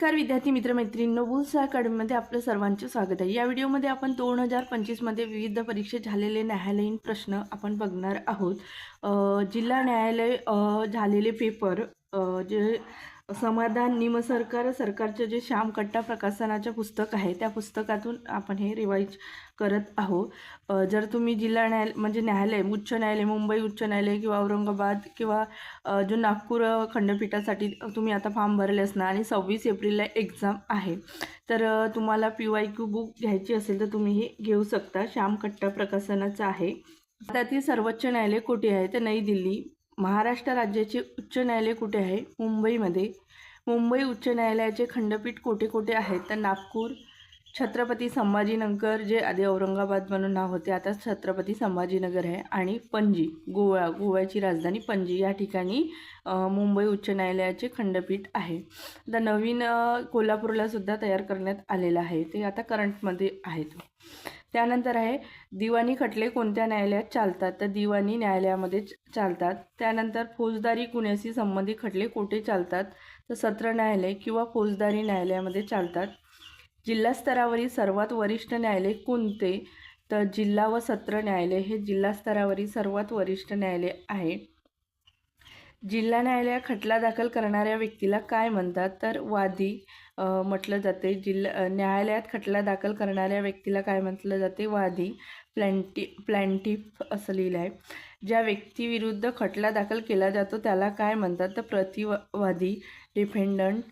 नमस्कार विद्यार्थी मित्रमैत्रिणींनो, बुल्स अकॅडमीमध्ये आपलं सर्वांचे स्वागत आहे। या व्हिडिओमध्ये आपण 2025 मध्ये विविध परीक्षेत झालेले न्यायालयीन प्रश्न आपण बघणार आहोत। जिल्हा न्यायालय झालेले पेपर जे समाधान निमसरकार सरकारचे जे श्याम कट्टा प्रकाशनाचे पुस्तक आहे त्या पुस्तकातून आपण हे रिवाइज करत आहोत। जर तुम्ही जिल्हा न्यायालय म्हणजे न्यायालय उच्च न्यायालय मुंबई उच्च न्यायालय किंवा औरंगाबाद किंवा जो नागपूर खंडपीठासाठी तुम्ही आता फॉर्म भरले असणार आणि 26 एप्रिलला एक्झाम आहे, तर तुम्हाला PYQ बुक घ्यायची असेल तर तुम्ही हे घेऊ शकता। श्याम कट्टा प्रकाशनाचं आहे। भारतातील सर्वोच्च न्यायालय कुठे आहे? तर नई दिल्ली। महाराष्ट्र राज्याचे उच्च न्यायालय कुठे आहे? मुंबईमध्ये। मुंबई उच्च न्यायालयाचे खंडपीठ कोठे कोठे आहेत? तर नागपूर, छत्रपती संभाजीनगर जे आधी औरंगाबाद म्हणून नाव होते आता छत्रपती संभाजीनगर आहे, आणि पणजी गोव्याची राजधानी पणजी या ठिकाणी मुंबई उच्च न्यायालयाचे खंडपीठ आहे। आता नवीन कोल्हापूरला सुद्धा तयार करण्यात आलेलं आहे, ते आता करंटमध्ये आहेत। त्यानंतर आहे दिवाणी खटले कोणत्या न्यायालयात चालतात? तर दिवाणी न्यायालयामध्ये चालतात। त्यानंतर फौजदारी गुन्ह्याशी संबंधित खटले कुठे चालतात? तर सत्र न्यायालय किंवा फौजदारी न्यायालयामध्ये चालतात। जिल्हा स्तरावरील सर्वात वरिष्ठ न्यायालय कोणते? तर जिल्हा व सत्र न्यायालय हे जिल्हा स्तरावरील सर्वात वरिष्ठ न्यायालय आहे। जिल्हा न्यायालयात खटला दाखल करणाऱ्या व्यक्तीला काय म्हणतात? तर वादी म्हटलं जाते। न्यायालयात खटला दाखल करणाऱ्या व्यक्तीला काय म्हटलं जाते? वादी, प्लॅंटिफ असं लिहिलं आहे। ज्या व्यक्तीविरुद्ध खटला दाखल केला जातो त्याला काय म्हणतात? तर प्रतिवादी, डिफेंडंट।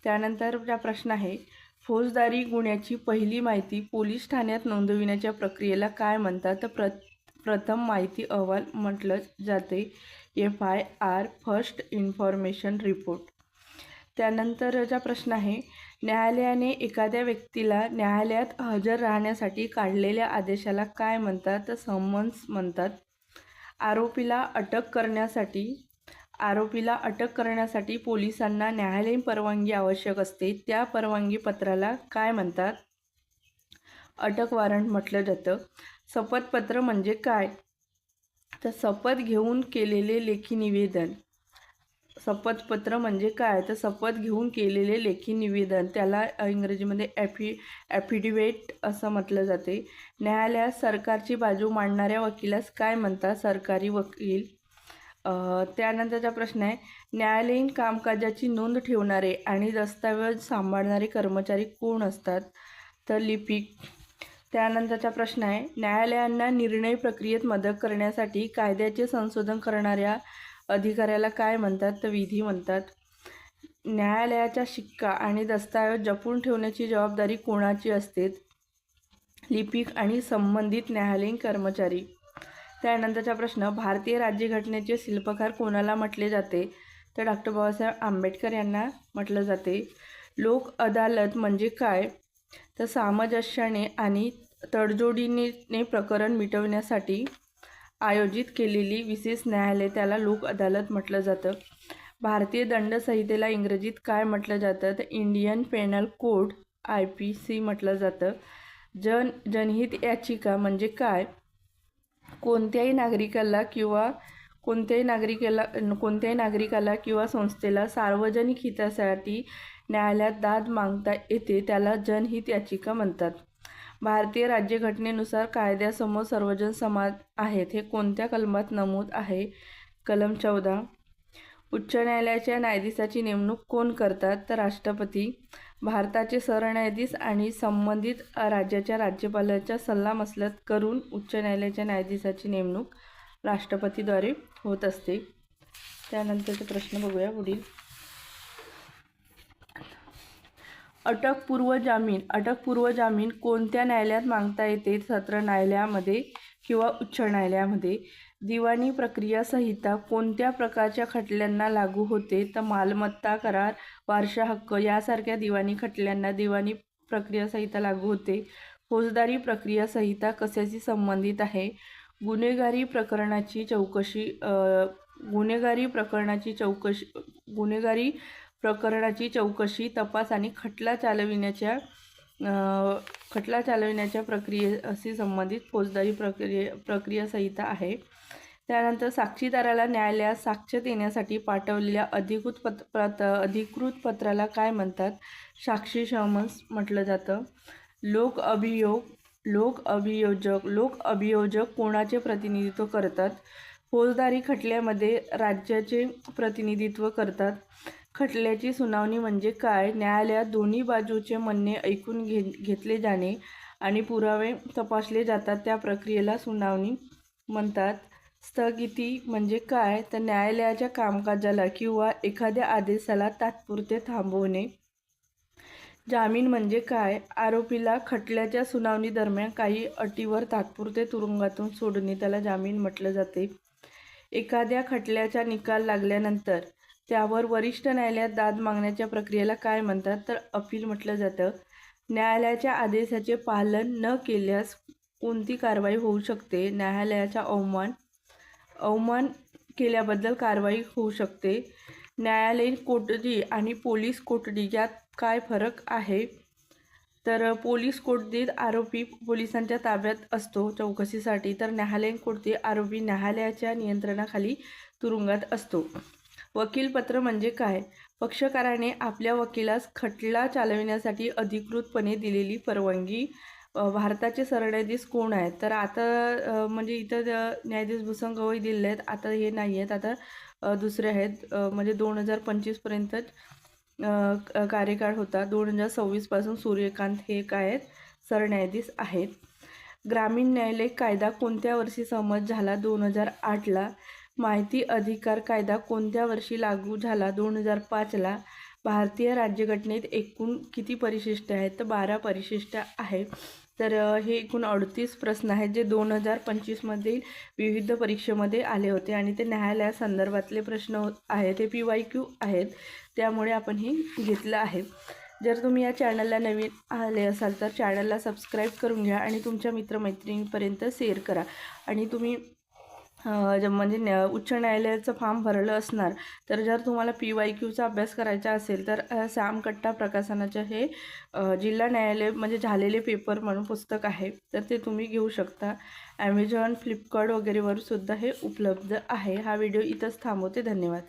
त्यानंतर हा प्रश्न आहे फौजदारी गुन्ह्याची पहिली माहिती पोलीस ठाण्यात नोंदविण्याच्या प्रक्रियेला काय म्हणतात? तर प्रथम माहिती अहवाल म्हटलं जाते। FIR first information report. त्यानंतरचा प्रश्न आहे न्यायालयाने एखाद्या व्यक्तीला न्यायालयात हजर राहण्यासाठी काढलेल्या आदेशाला काय म्हणतात? तर समन्स म्हणतात। आरोपीला अटक करण्यासाठी पोलिसांना न्यायालयीन परवानगी आवश्यक असते, त्या परवानगी पत्राला काय म्हणतात? अटक वॉरंट म्हटलं जातं। शपथपत्र म्हणजे काय? तर शपथ घेऊन केलेले लेखी निवेदन। शपथपत्र म्हणजे काय? तर शपथ घेऊन केलेले लेखी निवेदन, त्याला इंग्रजीमध्ये ॲफिडेव्हिट असं म्हटलं जाते। न्यायालयात सरकारची बाजू मांडणाऱ्या वकिलास काय म्हणतात? सरकारी वकील। त्यानंतरचा प्रश्न आहे न्यायालयीन कामकाजाची नोंद ठेवणारे आणि दस्तऐवज सांभाळणारे कर्मचारी कोण असतात? तर लिपिक। त्यानंतरचा प्रश्न आहे न्यायालयांना निर्णय प्रक्रियेत मदत करण्यासाठी कायद्याचे संशोधन करणाऱ्या अधिकाऱ्याला काय म्हणतात? तर विधी म्हणतात। न्यायालयाचा शिक्का आणि दस्तऐवज जपून ठेवण्याची जबाबदारी कोणाची असते? लिपिक आणि संबंधित न्यायालयीन कर्मचारी। त्यानंतरचा प्रश्न भारतीय राज्यघटनेचे शिल्पकार कोणाला म्हटले जाते? तर डॉक्टर बाबासाहेब आंबेडकर यांना म्हटलं जाते। लोक अदालत म्हणजे काय? तर सामंजस्याने आणि तडजोडीने प्रकरण मिटवण्यासाठी आयोजित केलेली विशेष न्यायालय त्याला लोक अदालत म्हटलं जातं। भारतीय दंड संहितेला इंग्रजीत काय म्हटलं जातं? तर इंडियन पेनल कोड IPC म्हटलं जातं। जनहित याचिका म्हणजे काय? कोणत्याही नागरिकाला किंवा संस्थेला सार्वजनिक हितासाठी न्यायालयात दाद मागता येते, त्याला जनहित याचिका म्हणतात। भारतीय राज्यघटनेनुसार कायद्यासमोर सर्वजण समान आहेत, हे कोणत्या कलमात नमूद आहे? कलम 14। उच्च न्यायालयाच्या न्यायाधीशाची नेमणूक कोण करतात? तर राष्ट्रपती। भारताचे सरन्यायाधीश आणि संबंधित राज्याच्या राज्यपालाच्या सल्लामसलत करून उच्च न्यायालयाच्या न्यायाधीशाची नेमणूक राष्ट्रपतीद्वारे होत असते। त्यानंतरचे प्रश्न बघूया पुढील। अटकपूर्व जामीन कोणत्या न्यायालयात मागता येते? सत्र न्यायालयामध्ये किंवा उच्च न्यायालयामध्ये। दिवाणी प्रक्रिया संहिता कोणत्या प्रकारच्या खटल्यांना लागू होते? तर मालमत्ता करार, वारसा हक्क यासारख्या दिवाणी खटल्यांना दिवाणी प्रक्रिया संहिता लागू होते। फौजदारी प्रक्रिया संहिता कशाशी संबंधित आहे? गुन्हेगारी प्रकरणाची चौकशी, तपास आणि खटला चालविण्याच्या प्रक्रियेशी संबंधित फौजदारी प्रक्रिया संहिता आहे। त्यानंतर साक्षीदाराला न्यायालयात साक्ष देण्यासाठी पाठवलेल्या अधिकृत पत्राला काय म्हणतात? साक्षी समन्स म्हटलं जातं. लोक अभियोजक कोणाचे प्रतिनिधित्व करतात? फौजदारी खटल्यामध्ये राज्याचे प्रतिनिधित्व करतात. खटल्याची सुनावणी म्हणजे काय? न्यायालयात दोन्ही बाजूचे म्हणणे ऐकून घेतले जाणे आणि पुरावे तपासले जातात त्या प्रक्रियेला सुनावणी म्हणतात. स्थगिती म्हणजे काय? तर न्यायालयाच्या कामकाजाला किंवा एखाद्या आदेशाला तात्पुरते थांबवणे. जामीन म्हणजे काय? आरोपीला खटल्याच्या सुनावणी दरम्यान काही अटीवर तात्पुरते तुरुंगातून सोडणे, त्याला जामीन म्हटलं जाते. एखाद्या खटल्याचा निकाल लागल्यानंतर त्यावर वरिष्ठ न्यायालयात दाद मागण्याच्या प्रक्रियेला काय म्हणतात? तर अपील म्हटलं जातं. न्यायालयाच्या आदेशाचे पालन न केल्यास कोणती कारवाई होऊ शकते? न्यायालयाचा अवमान केल्याबद्दल कारवाई होऊ शकते. न्यायालयीन कोठडी आणि पोलीस कोठडी यात काय फरक आहे? तर पोलीस कोठडीत आरोपी पोलिसांच्या ताब्यात असतो चौकशीसाठी, तर न्यायालयीन कोठडीत आरोपी न्यायालयाच्या नियंत्रणाखाली तुरुंगात असतो. वकीलपत्र म्हणजे काय? पक्षकाराने आपल्या वकिलास खटला चालविण्यासाठी अधिकृतपणे दिलेली परवानगी. भारताचे सरन्यायाधीश कोण आहेत? तर आता म्हणजे इथं न्यायाधीश भूषण गवई दिलेले आहेत, आता हे नाही आहेत, आता दुसरे आहेत. म्हणजे 2025पर्यंतच कार्यकाळ होता. 2026पासून सूर्यकांत हे काय आहेत? सरन्यायाधीश आहेत. ग्रामीण न्यायालय कायदा कोणत्या वर्षी संमत झाला? 2008ला. माहिती अधिकार कायदा कोणत्या वर्षी लागू झाला? 2005ला. भारतीय राज्यघटनेत एकूण किती परिशिष्ट आहेत? तर 12 परिशिष्ट आहेत. तर हे एकूण 38 प्रश्न आहेत जे 2025मधील विविध परीक्षेमध्ये आले होते आणि ते न्यायालयासंदर्भातले प्रश्न आहेत. ते PYQ आहेत, त्यामुळे आपण हे घेतलं आहे. जर तुम्ही या चॅनलला नवीन आले असाल तर चॅनलला सबस्क्राईब करून घ्या आणि तुमच्या मित्रमैत्रिणींपर्यंत शेअर करा. आणि तुम्ही म्हणजे उच्च न्यायालयाचं फॉर्म भरलं असणार तर जर तुम्हाला PYQचा अभ्यास करायचा असेल तर श्याम कट्टा प्रकाशनाचं हे जिल्हा न्यायालय म्हणजे झालेले पेपर म्हणून पुस्तक आहे, तर ते तुम्ही घेऊ शकता. ॲमेझॉन, फ्लिपकार्ट वगैरेवर सुद्धा हे उपलब्ध आहे. हा व्हिडिओ इथंच थांबवते. धन्यवाद.